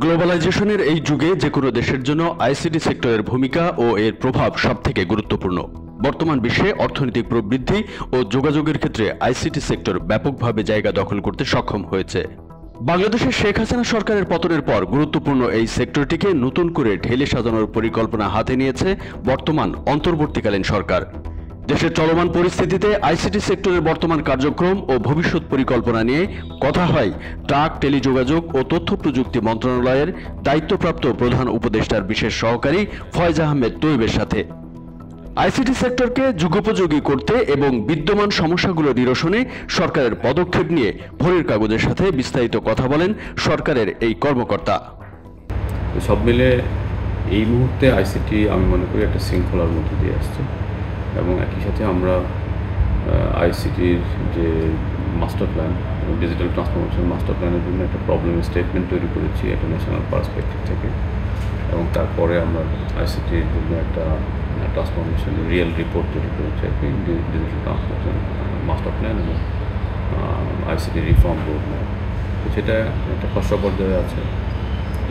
গ্লোবালাইজেশনের এই যুগে যে কোনো দেশের জন্য আইসিটি সেক্টরের ভূমিকা ও এর প্রভাব সবথেকে গুরুত্বপূর্ণ। বর্তমান বিশ্বে অর্থনৈতিক প্রবৃদ্ধি ও যোগাযোগের ক্ষেত্রে আইসিটি সেক্টর ব্যাপকভাবে জায়গা দখল করতে সক্ষম হয়েছে। বাংলাদেশের শেখ হাসিনা সরকারের পতনের পর গুরুত্বপূর্ণ এই সেক্টরটিকে নতুন করে ঢেলে সাজানোর পরিকল্পনা হাতে নিয়েছে বর্তমান অন্তর্বর্তীকালীন সরকার। দেশের চলমান পরিস্থিতিতে আইসিটি সেক্টরের বর্তমান কার্যক্রম ও ভবিষ্যৎ পরিকল্পনা নিয়ে কথা হয় ডাক, টেলিযোগাযোগ ও তথ্য প্রযুক্তি মন্ত্রণালয়ের দায়িত্বপ্রাপ্ত প্রধান উপদেষ্টার বিশেষ সহকারী ফয়েজ আহমেদ তৈয়বের সাথে। আইসিটি সেক্টরকে যুগোপযোগী করতে এবং বিদ্যমান সমস্যাগুলো নিরসনে সরকারের পদক্ষেপ নিয়ে ভোরের কাগজের সাথে বিস্তারিত কথা বলেন সরকারের এই কর্মকর্তা। সব মিলে এই মুহূর্তে আইসিটি আমি মনে করি একটা শৃঙ্খলার মধ্যে দিয়ে আসছে এবং একই সাথে আমরা আইসিটির যে master plan, digital transformation master প্ল্যানের জন্য একটা প্রবলেম স্টেটমেন্ট তৈরি করেছি একটা ন্যাশনাল পার্সপেক্টিভ থেকে, এবং তারপরে আমরা আইসিটির জন্য একটা ট্রান্সফরমেশন রিয়েল রিপোর্ট তৈরি করেছি আর কি, ডিজিটাল ট্রান্সফরমেশন মাস্টার প্ল্যান এবং আইসিটি রিফর্ম রোডম্যাপ। তো সেটা একটা খসড়া পর্যায়ে আছে,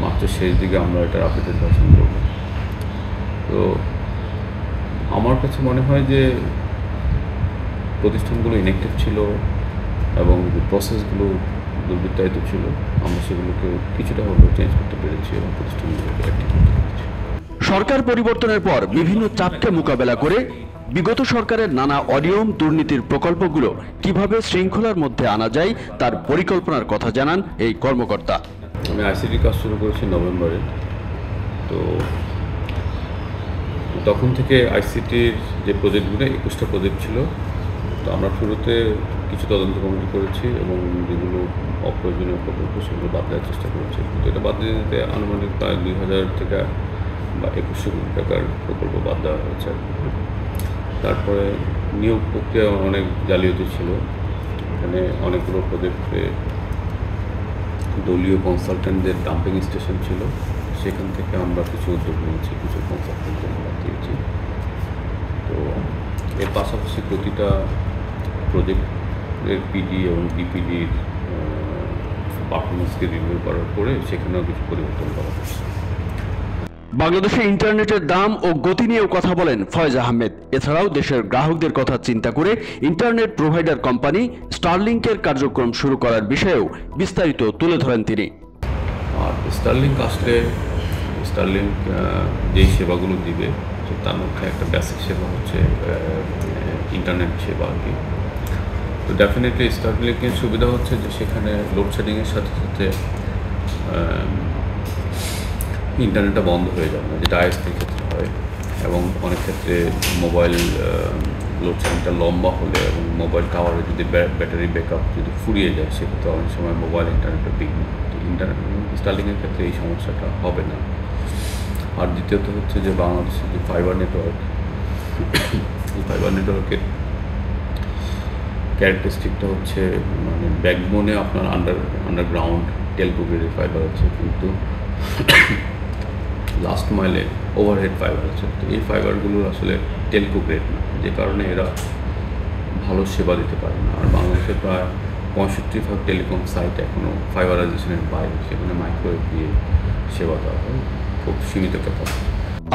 মার্চের শেষ দিকে আমরা এটার আপডেটেড ভার্সন করব। তো আমার কাছে মনে হয় যে প্রতিষ্ঠানগুলো ইনঅ্যাক্টিভ ছিল এবং যে প্রসেসগুলো দুর্বৃত্তায়িত ছিল, আমরা সেগুলোকে কিছুটা হলেও চেঞ্জ করতে পেরেছি এবং প্রতিষ্ঠানগুলোকে অ্যাক্টিভ করতে পেরেছি। সরকার পরিবর্তনের পর বিভিন্ন চাপকে মোকাবেলা করে বিগত সরকারের নানা অনিয়ম, দুর্নীতির প্রকল্পগুলো কিভাবে শৃঙ্খলার মধ্যে আনা যায় তার পরিকল্পনার কথা জানান এই কর্মকর্তা। আমি আইসিটি কাজ শুরু করেছি নভেম্বরে। তো তখন থেকে আইসিটির যে প্রজেক্টগুলো 21টা প্রজেক্ট ছিল, তো আমরা শুরুতে কিছু তদন্ত কমিটি করেছি এবং যেগুলো অপ্রয়োজনীয় প্রকল্প সেগুলো বাদ দেওয়ার চেষ্টা করেছি। কিন্তু এটা বাদ দিতে আনুমানিক প্রায় 2000 থেকে বা 2100 কোটি টাকার প্রকল্প বাদ দেওয়া হয়েছে। তারপরে নিয়োগ প্রক্রিয়া অনেক জালিয়াতি ছিল, এখানে অনেকগুলো প্রজেক্টে দলীয় কনসালটেন্টদের ডাম্পিং স্টেশন ছিল, সেখান থেকে আমরা কিছু উদ্যোগ নিয়েছি, কিছু কনসালটেন্টদের বাদ দিয়েছি। তো এর পাশাপাশি প্রতিটা প্রজেক্টের পিডি এবং ডিপিডির পারফরমেন্সকে রিভিউ করার পরে সেখানেও কিছু পরিবর্তন করা হয়েছে। বাংলাদেশে ইন্টারনেটের দাম ও গতি নিয়েও কথা বলেন ফয়েজ আহমেদ। এছাড়াও দেশের গ্রাহকদের কথা চিন্তা করে ইন্টারনেট প্রোভাইডার কোম্পানি স্টারলিংকের কার্যক্রম শুরু করার বিষয়েও বিস্তারিত তুলে ধরেন তিনি। আর স্টারলিংক আসলে স্টারলিংক যেই সেবাগুলো দিবে তার মধ্যে একটা বেসিক সেবা হচ্ছে ইন্টারনেট সেবা আর কি। তো ডেফিনেটলি স্টারলিংকের সুবিধা হচ্ছে যে সেখানে লোডশেডিংয়ের সাথে সাথে ইন্টারনেটটা বন্ধ হয়ে যাবে না, যেটা আইএসপির ক্ষেত্রে হয়, এবং অনেক ক্ষেত্রে মোবাইল লোডশেডিংটা লম্বা হলে এবং মোবাইল টাওয়ারে যদি ব্যাটারি ব্যাকআপ যদি ফুরিয়ে যায় সেক্ষেত্রে অনেক সময় মোবাইল ইন্টারনেটটা বিঘ্ন। ইন্টারনেট স্টারলিংকের ক্ষেত্রে এই সমস্যাটা হবে না। আর দ্বিতীয়ত হচ্ছে যে বাংলাদেশের যে ফাইবার নেটওয়ার্ক, এই ফাইবার নেটওয়ার্কের ক্যারেক্টারিস্টিকটা হচ্ছে মানে ব্যাকবোনে আপনার আন্ডারগ্রাউন্ড টেলকো গ্রেডের ফাইবার আছে, কিন্তু লাস্ট মাইলে ওভারহেড ফাইবার আছে। তো এই ফাইবারগুলোর আসলে টেলকো গ্রেড না, যে কারণে এরা ভালো সেবা দিতে পারে না। আর বাংলাদেশের প্রায় 65% টেলিকম সাইট এখনও ফাইবারাইজেশনের বাইরে, সেখানে মাইক্রোওয়েভ দিয়ে সেবা দেওয়া হয়, খুব সীমিত ক্যাপাসিটি।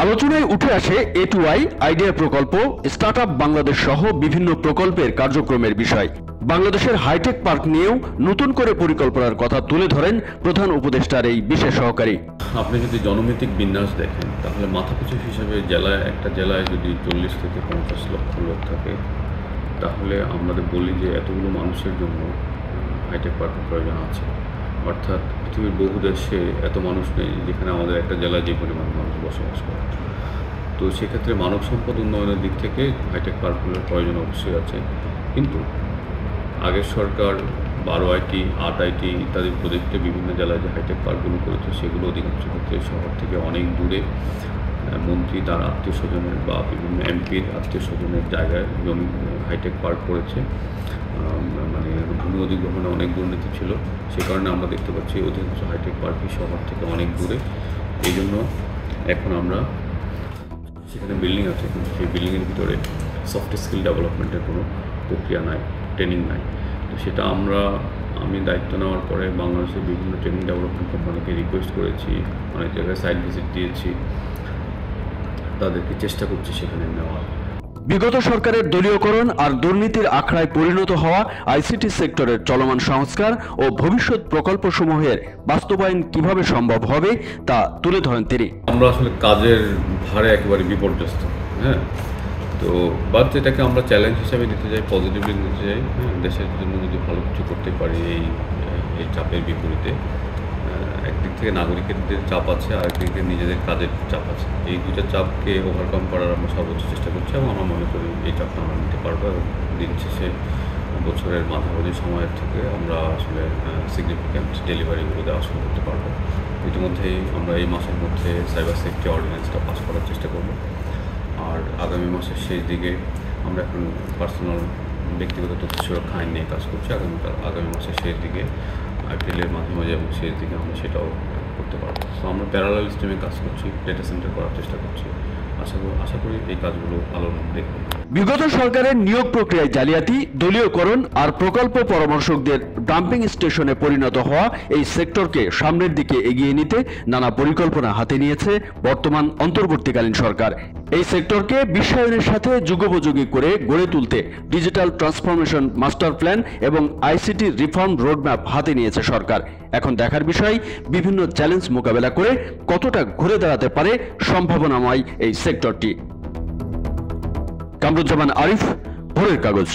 আলোচনায় উঠে আসে A2I আইডিয়া প্রকল্প, স্টার্টআপ বাংলাদেশ সহ বিভিন্ন প্রকল্পের কার্যক্রমের বিষয়। বাংলাদেশের হাইটেক পার্ক নিয়েও নতুন করে পরিকল্পনার কথা তুলে ধরেন প্রধান উপদেষ্টার এই বিশেষ সহকারী। আপনি যদি জনমিতিক বিন্যাস দেখেন তাহলে মাথাপিছু হিসাবে একটা জেলায় যদি 40 থেকে 50 লক্ষ লোক থাকে, তাহলে আমাদের বলি যে এতগুলো মানুষের জন্য হাইটেক পার্কের প্রয়োজন আছে। অর্থাৎ পৃথিবীর বহু দেশে এত মানুষ নেই যেখানে আমাদের একটা জেলায় যে পরিমাণ মানুষ বসবাস করে। তো সেক্ষেত্রে মানব সম্পদ উন্নয়নের দিক থেকে হাইটেক পার্কগুলোর প্রয়োজন অবশ্যই আছে। কিন্তু আগের সরকার 12 আইটি, 8 আইটি ইত্যাদি প্রজেক্টে বিভিন্ন জেলায় যে হাইটেক পার্কগুলো করেছে সেগুলো অধিকাংশ ক্ষেত্রে শহর থেকে অনেক দূরে, মন্ত্রী তার আত্মীয় স্বজনের বা বিভিন্ন এমপির আত্মীয় স্বজনের জায়গায় জমি হাইটেক পার্ক করেছে। মানে ভূমি অধিগ্রহণে অনেক দুর্নীতি ছিল, সে কারণে আমরা দেখতে পাচ্ছি অধিকাংশ হাইটেক পার্কই শহর থেকে অনেক দূরে। এই জন্য এখন আমরা সেখানে বিল্ডিং আছে, কিন্তু সেই বিল্ডিংয়ের ভিতরে সফট স্কিল ডেভেলপমেন্টের কোনো প্রক্রিয়া নাই, ট্রেনিং নাই। তো সেটা আমরা আমি দায়িত্ব নেওয়ার পরে বাংলাদেশের বিভিন্ন ট্রেনিং ডেভেলপমেন্ট কোম্পানিকে রিকোয়েস্ট করেছি, অনেক জায়গায় সাইট ভিজিট দিয়েছি, তাদেরকে চেষ্টা করছি সেখানে নেওয়ার। বিগত সরকারের দলীয়করণ আর দুর্নীতির আখড়ায় পরিণত হওয়া আইসিটি সেক্টরের চলমান সংস্কার ও ভবিষ্যৎ প্রকল্পসমূহের বাস্তবায়ন কিভাবে সম্ভব হবে তা তুলে ধরেন তিনি। আমরা আসলে কাজের ভারে একেবারে বিপর্যস্ত, হ্যাঁ, তো বাট এটাকে আমরা চ্যালেঞ্জ হিসাবে নিতে চাই, পজিটিভলি নিতে চাই। হ্যাঁ, দেশের জন্য যদি ভালো কিছু করতে পারি এই চাপের বিপরীতে, একদিক থেকে নাগরিকদের চাপ আছে, আরেকদিক থেকে নিজেদের কাজের চাপ আছে। এই দুইটা চাপকে ওভারকাম করার আমরা সর্বোচ্চ চেষ্টা করছি এবং আমরা মনে করি এই চাপটা আমরা নিতে পারবো এবং দিন শেষে বছরের মাঝামাঝি সময়ের থেকে আমরা আসলে সিগনিফিক্যান্ট ডেলিভারিগুলো দেওয়া শুরু করতে পারবো। ইতিমধ্যেই আমরা এই মাসের মধ্যে সাইবার সেফটি অর্ডিন্যান্সটা পাস করার চেষ্টা করব, আর আগামী মাসের শেষ দিকে আমরা এখন পার্সোনাল ব্যক্তিগত তথ্য সুরক্ষা আইন নিয়ে কাজ করছি। আগামী মাসের শেষ দিকে, এপ্রিলের মাঝামাঝি এবং শেষ দিকে আমরা সেটাও করতে পারবো। তো আমরা প্যারালাল স্ট্রিমে কাজ করছি, ডেটা সেন্টার করার চেষ্টা করছি। আশা করি এই কাজগুলো আলোর মুখ দেখব। বিগত সরকারের নিয়োগ প্রক্রিয়ায় জালিয়াতি, দলীয়করণ আর প্রকল্প পরামর্শকদের ডাম্পিং স্টেশনে পরিণত হওয়া এই সেক্টরকে সামনের দিকে এগিয়ে নিতে নানা পরিকল্পনা হাতে নিয়েছে বর্তমান অন্তর্বর্তীকালীন সরকার। এই সেক্টরকে বিশ্বায়নের সাথে যুগোপযোগী করে গড়ে তুলতে ডিজিটাল ট্রান্সফরমেশন মাস্টার প্ল্যান এবং আইসিটি রিফর্ম রোডম্যাপ হাতে নিয়েছে সরকার। এখন দেখার বিষয় বিভিন্ন চ্যালেঞ্জ মোকাবেলা করে কতটা ঘুরে দাঁড়াতে পারে সম্ভাবনাময় এই সেক্টরটি। কামরুজ্জামান আরিফ, ভোরের কাগজ।